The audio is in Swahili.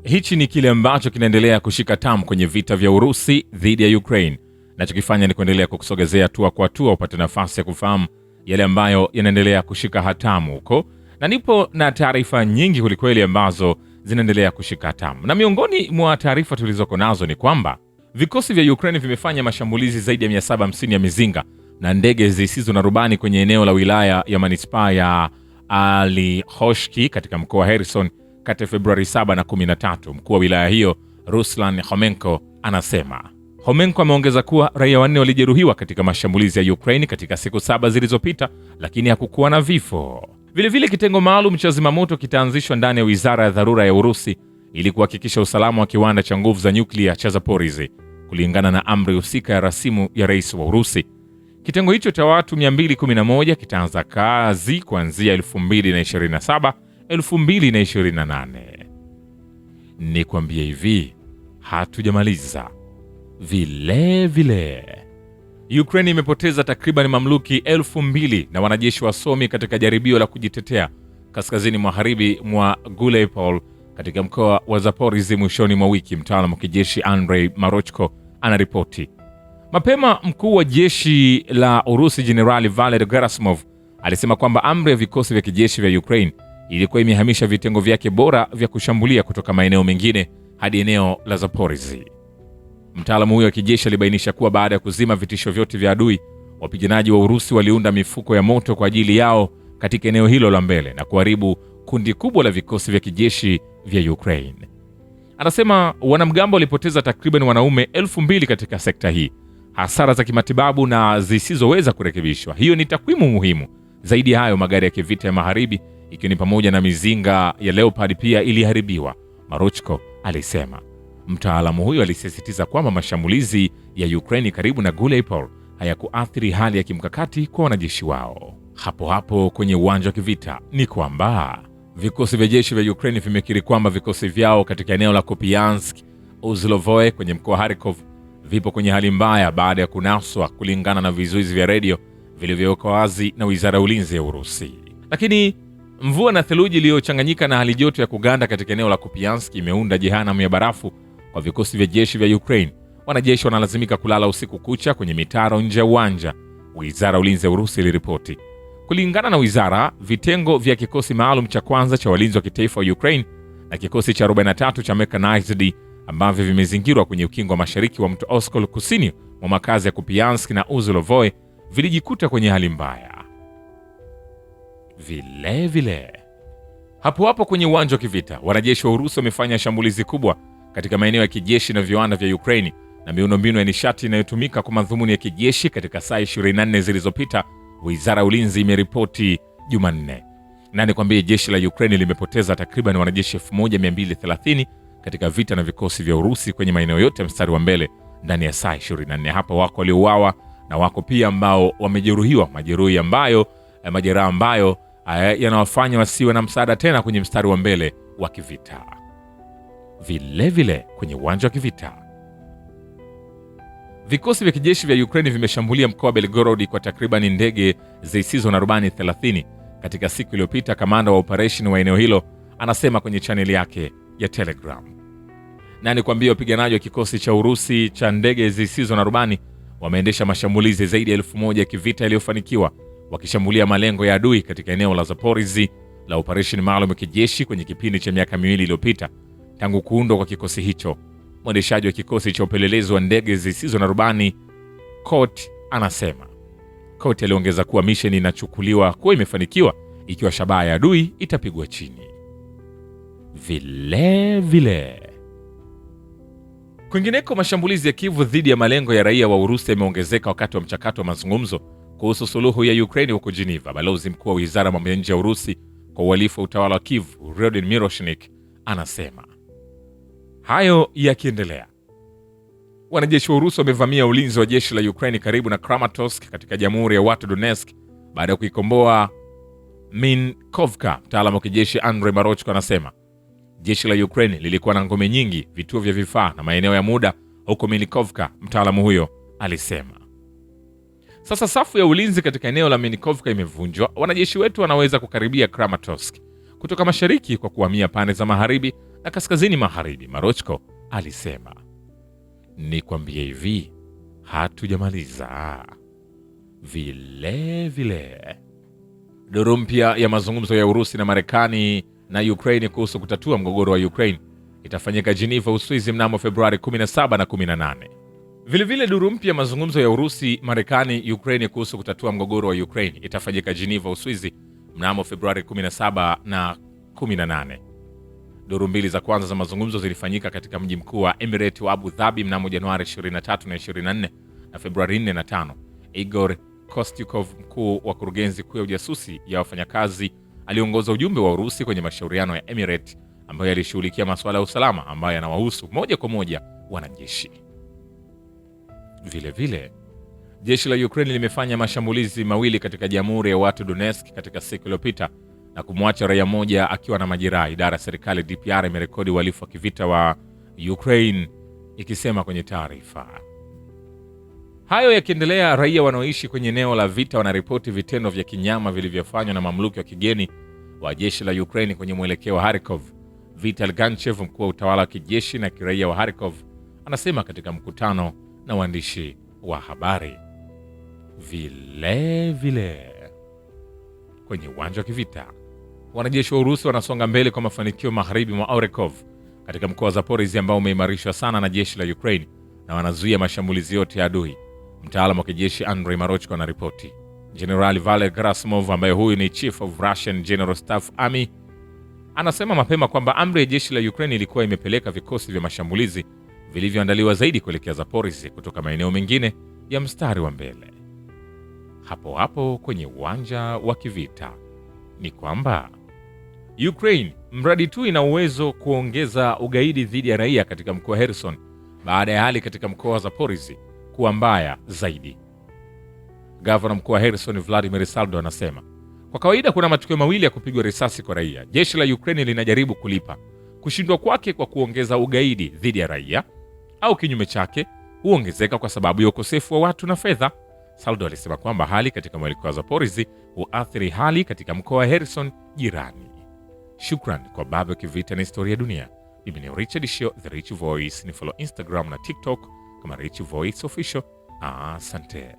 Hichi ni kile ambacho kinaendelea kushika tamu kwenye vita vya Urusi dhidi ya Ukraine. Nachokifanya ni kuendelea kukusogezea hatua kwa hatua upate nafasi ya kufahamu yale ambayo yanaendelea kushika hatamu huko, na nipo na taarifa nyingi kulikweli ambazo zinaendelea kushika hatamu. Na miongoni mwa taarifa tulizoko nazo ni kwamba vikosi vya Ukraine vimefanya mashambulizi zaidi ya 750 ya mizinga na ndege zisizo na rubani kwenye eneo la wilaya ya manispaa ya Alihoshki katika mkoa wa Kherson kati ya Februari 7 na 13. Mkuu wa wilaya hiyo Ruslan Homenko anasema. Homenko ameongeza kuwa raia 4 walijeruhiwa katika mashambulizi ya Ukraine katika siku 7 zilizopita, lakini hakukuwa na vifo. Vilevile kitengo maalum cha zimamoto kitaanzishwa ndani ya wizara ya dharura ya Urusi ili kuhakikisha usalama wa kiwanda cha nguvu za nyuklia cha Zaporizhzhia, kulingana na amri husika ya rasimu ya rais wa Urusi. Kitengo hicho cha watu 211 kitaanza kazi kuanzia 2027-2028. Ni kuambia hivi, hatujamaliza. Vile Ukraine imepoteza takriban mamluki 2000 na wanajeshi wasomi katika jaribio la kujitetea kaskazini magharibi mwa Gulipol katika mkoa wa Zaporizhzhia mwishoni mwa wiki. Mtaalamu wa kijeshi Andrei Marochko anaripoti. Mapema mkuu wa jeshi la Urusi Jenerali Valery Gerasimov alisema kwamba amri ya vikosi vya kijeshi vya Ukraine ilikuwa imehamisha vitengo vyake bora vya kushambulia kutoka maeneo mengine hadi eneo la Zaporizhzhia. Mtaalamu huyo wa kijeshi alibainisha kuwa baada ya kuzima vitisho vyote vya adui, wapiganaji wa Urusi waliunda mifuko ya moto kwa ajili yao katika eneo hilo la mbele na kuharibu kundi kubwa la vikosi vya kijeshi vya Ukraine. Anasema wanamgambo walipoteza takriban wanaume 2000 katika sekta hii, hasara za kimatibabu na zisizoweza kurekebishwa. Hiyo ni takwimu muhimu. Zaidi ya hayo, magari ya kivita ya magharibi ikiwa ni pamoja na mizinga ya Leopard pia iliharibiwa, Marochko alisema. Mtaalamu huyo alisisitiza kwamba mashambulizi ya Ukraine karibu na Gulipol hayakuathiri hali ya kimkakati kwa wanajeshi wao. Hapo kwenye uwanja wa kivita ni kwamba vikosi vya jeshi vya Ukraine vimekiri kwamba vikosi vyao katika eneo la Kupiansk, Uzlovoye kwenye mkoa wa Kharkov vipo kwenye hali mbaya baada ya kunaswa, kulingana na vizuizi vya redio vilivyowekwa wazi na Wizara ya Ulinzi ya Urusi. Lakini mvua na theluji iliyochanganyika na hali joto ya kuganda katika eneo la Kupiansk imeunda jehanamu ya barafu kwa vikosi vya jeshi vya Ukraine. Wanajeshi wanalazimika kulala usiku kucha kwenye mitaro nje ya uwanja, Wizara ya Ulinzi ya Urusi iliripoti. Kulingana na wizara, vitengo vya kikosi maalum cha kwanza cha walinzi wa kitaifa wa Ukraine na kikosi cha 43 cha Mechanized ambavyo vimezingirwa kwenye ukingo wa mashariki wa mto Oskol kusini mwa makazi ya Kupiansk na Uzlovoye vilijikuta kwenye hali mbaya. Vile hapo kwenye uwanja wa kivita, wanajeshi wa Urusi wamefanya shambulizi kubwa katika maeneo ya kijeshi na viwanda vya Ukraine na miundombinu ya nishati inayotumika kwa madhumuni ya kijeshi katika saa 24 zilizopita, Wizara ya Ulinzi imeripoti Jumanne. Na nikwambie, jeshi la Ukraine limepoteza takriban wanajeshi 1230 katika vita na vikosi vya Urusi kwenye maeneo yote ya mstari wa mbele ndani ya saa 24. Hapa wako waliouawa na wako pia ambao wamejeruhiwa, majeraha ambayo yanawafanya wasiwe na msaada tena kwenye mstari wa mbele wa kivita. Vile kwenye uwanja wa kivita, vikosi vya kijeshi vya Ukraine vimeshambulia mkoa wa Belgorod kwa takriban ndege zisizo na rubani 30 katika siku iliyopita. Kamanda wa operation wa eneo hilo anasema kwenye chaneli yake ya Telegram. Na nikwambia, wapiganaji wa kikosi cha Urusi cha ndege zisizo na rubani wameendesha mashambulizi zaidi ya 1000 ya kivita yaliyofanikiwa, wakishambulia malengo ya adui katika eneo la Zaporizhzhia la operation maalum ya kijeshi kwenye kipindi cha miaka 2 iliyopita tangu kuundwa kwa kikosi hicho. Mwendeshaji wa kikosi cha upelelezi wa ndege zisizo na rubani Kot anasema. Kot aliongeza kuwa misheni inachukuliwa kuwa imefanikiwa ikiwa shabaha ya adui itapigwa chini. Vile kwingineko, mashambulizi ya Kyiv dhidi ya malengo ya raia wa Urusi yameongezeka wakati wa mchakato wa mazungumzo kuhusu suluhu ya Ukraine huko Geneva. Balozi mkuu wa Wizara ya Mambo ya Nje ya Urusi kwa uhalifu wa utawala wa Kyiv, Rodin Miroshnik, anasema. Hayo yakiendelea, wanajeshi wa Urusi wamevamia ulinzi wa jeshi la Ukraine karibu na Kramatorsk katika Jamhuri ya Watu Donetsk baada ya kuikomboa Minkovka. Mtaalamu wa kijeshi Andrei Marochko anasema jeshi la Ukraine lilikuwa na ngome nyingi, vituo vya vifaa na maeneo ya muda huko Minkovka, mtaalamu huyo alisema. Sasa safu ya ulinzi katika eneo la Minkovka imevunjwa. Wanajeshi wetu wanaweza kukaribia Kramatorsk kutoka mashariki kwa kuhamia pande za magharibi na kaskazini magharibi. Marochko alisema, nikwambie hivi, hatujamaliza. Vile duru mpya ya mazungumzo ya Urusi na Marekani na Ukraine kuhusu kutatua mgogoro wa Ukraine itafanyika Geneva, Uswizi mnamo Februari 17 na 18. Vile duru mpya ya mazungumzo ya Urusi, Marekani, Ukraine kuhusu kutatua mgogoro wa Ukraine itafanyika Geneva, Uswizi mnamo Februari 17 na 18. Duru mbili za kwanza za mazungumzo zilifanyika katika mji mkuu wa Emirate wa Abu Dhabi mnamo Januari 23 na 24 na Februari 4 na 5. Igor Kostyukov, mkuu wa kurugenzi kuu ya ujasusi ya wafanyakazi, aliongoza ujumbe wa Urusi kwenye mashauriano ya Emirate ambayo yalishughulikia masuala ya usalama ambayo yanawahusu moja kwa moja wanajeshi. Vile jeshi la Ukraine limefanya mashambulizi mawili katika Jamhuri ya Watu Donetsk katika siku iliyopita na kumwacha raia mmoja akiwa na majeraha. Idara ya serikali DPR imerekodi uhalifu wa kivita wa Ukraine ikisema kwenye taarifa. Hayo yakiendelea, raia wanaoishi kwenye eneo la vita wanaripoti vitendo vya kinyama vilivyofanywa na mamluki wa kigeni wa jeshi la Ukraine kwenye mwelekeo wa Kharkov. Vital Ganchev, mkuu wa utawala wa kijeshi na kiraia wa Kharkov, anasema katika mkutano na waandishi wa habari. Vile kwenye uwanja wa kivita, wanajeshi wa Urusi wanasonga mbele kwa mafanikio magharibi mwa Orekov katika mkoa wa Zaporizhia ambao umeimarishwa sana na jeshi la Ukraine na wanazuia mashambulizi yote ya adui. Mtaalamu wa kijeshi Andrei Marochko anaripoti. General Valery Gerasimov, ambaye huyu ni Chief of Russian General Staff Army, anasema mapema kwamba amri ya jeshi la Ukraine ilikuwa imepeleka vikosi vya mashambulizi vilivyoandaliwa zaidi kuelekea Zaporizhia kutoka maeneo mengine ya mstari wa mbele. Hapo kwenye uwanja wa kivita ni kwamba Ukraine mradi tu ina uwezo kuongeza ugaidi dhidi ya raia katika mkoa wa Kherson baada ya hali katika mkoa wa Zaporizhia kuwa mbaya zaidi. Gavana mkuu wa Kherson Vladimir Saldo anasema, kwa kawaida kuna matukio mawili ya kupigwa risasi kwa raia. Jeshi la Ukraine linajaribu kulipa kushindwa kwake kwa kuongeza ugaidi dhidi ya raia, au kinyume chake huongezeka kwa sababu ya ukosefu wa watu na fedha. Saldo alisema kwamba hali katika mwelekeo wa Zaporizhia huathiri hali katika mkoa wa Kherson jirani. Shukran kwa Baba Kivita na Historia ya Dunia. Mimi ni Richard Shio, The Rich Voice. Ni follow Instagram na TikTok kama Rich Voice Official. Asante.